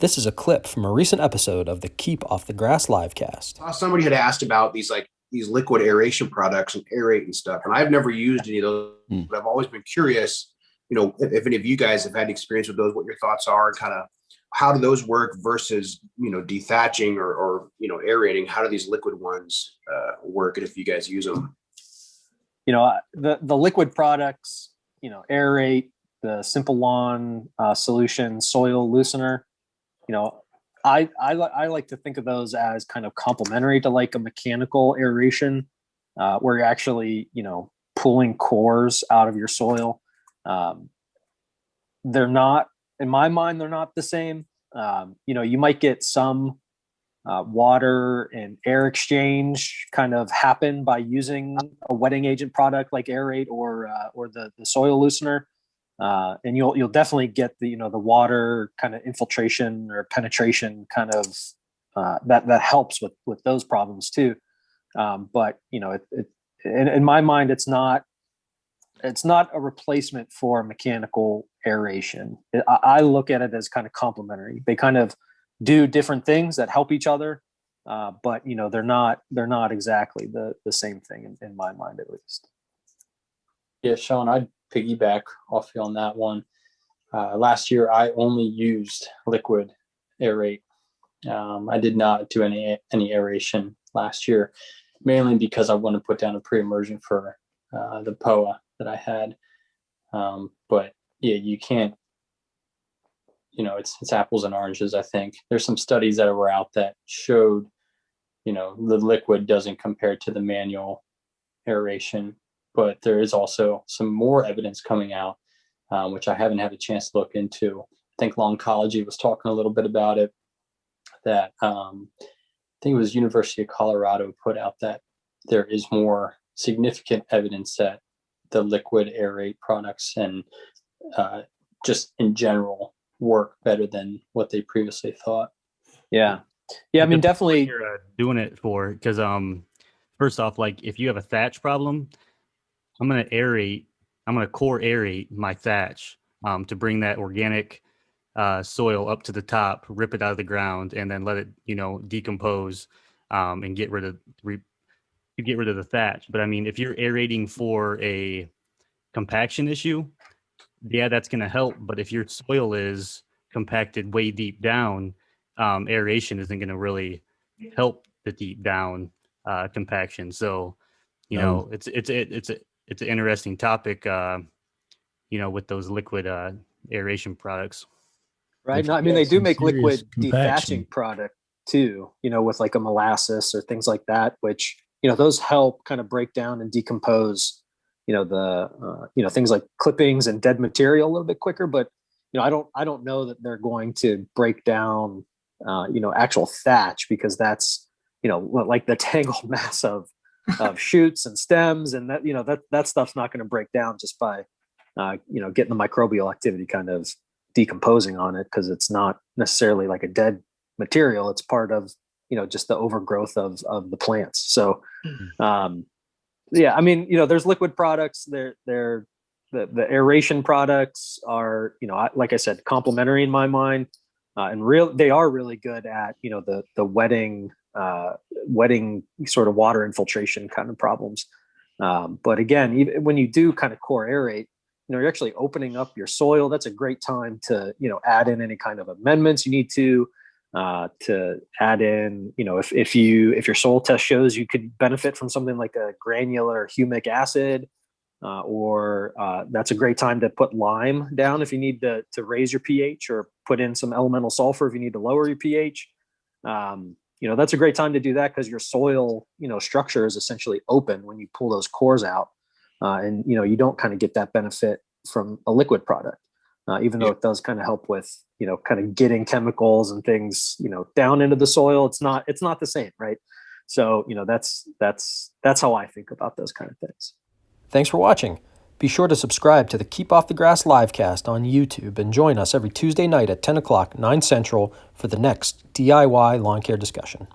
This is a clip from a recent episode of the Keep Off the Grass livecast. Somebody had asked about these liquid aeration products and aerate and stuff, and I've never used any of those, but I've always been curious, if any of you guys have had experience with those, what your thoughts are, and kind of how do those work versus, dethatching or aerating. How do these liquid ones work, and if you guys use them? The liquid products, aerate, the Simple Lawn solution, soil loosener, I like to think of those as kind of complementary to like a mechanical aeration, where you're actually, pulling cores out of your soil. They're not, in my mind, they're not the same. You might get some water and air exchange kind of happen by using a wetting agent product like aerate or the soil loosener. And you'll definitely get the water kind of infiltration or penetration kind of that helps with those problems too. But in my mind, it's not a replacement for mechanical aeration. I look at it as kind of complementary. They kind of do different things that help each other, but they're not exactly the same thing in my mind, at least. Yeah, Sean, I'd piggyback off you on that one. Last year, I only used liquid aerate. I did not do any aeration last year, mainly because I wanted to put down a pre-immersion for the POA that I had. But yeah, you can't, it's apples and oranges, I think. There's some studies that were out that showed, the liquid doesn't compare to the manual aeration. But there is also some more evidence coming out, which I haven't had a chance to look into. I think Lawncology was talking a little bit about it, that I think it was University of Colorado put out that there is more significant evidence that the liquid aerate products and just in general work better than what they previously thought. Yeah. I mean, definitely. You're doing it for, because first off, like if you have a thatch problem, I'm going to core aerate my thatch to bring that organic soil up to the top, rip it out of the ground, and then let it, decompose and get rid of the thatch. But I mean, if you're aerating for a compaction issue, yeah, that's going to help. But if your soil is compacted way deep down, aeration isn't going to really help the deep down compaction. So, it's an interesting topic, with those liquid aeration products. Right. No, I mean, they do make liquid dethatching product too, with like a molasses or things like that, which, those help kind of break down and decompose, things like clippings and dead material a little bit quicker. But, I don't know that they're going to break down, actual thatch, because that's, like the tangled mass of shoots and stems, and that stuff's not going to break down just by getting the microbial activity kind of decomposing on it, because it's not necessarily like a dead material. It's part of just the overgrowth of the plants. So yeah, I mean, there's liquid products. The aeration products are, like I said, complementary in my mind, and they are really good at the wetting sort of water infiltration kind of problems. But again, even when you do kind of core aerate, you're actually opening up your soil. That's a great time to, add in any kind of amendments you need to add in, if your soil test shows you could benefit from something like a granular humic acid, or that's a great time to put lime down if you need to raise your pH, or put in some elemental sulfur if you need to lower your pH. That's a great time to do that, because your soil, structure is essentially open when you pull those cores out. And, you don't kind of get that benefit from a liquid product, even though it does kind of help with, kind of getting chemicals and things, down into the soil. It's not the same. Right. So, that's how I think about those kind of things. Thanks for watching. Be sure to subscribe to the Keep Off the Grass livecast on YouTube and join us every Tuesday night at 10 o'clock, 9 Central for the next DIY lawn care discussion.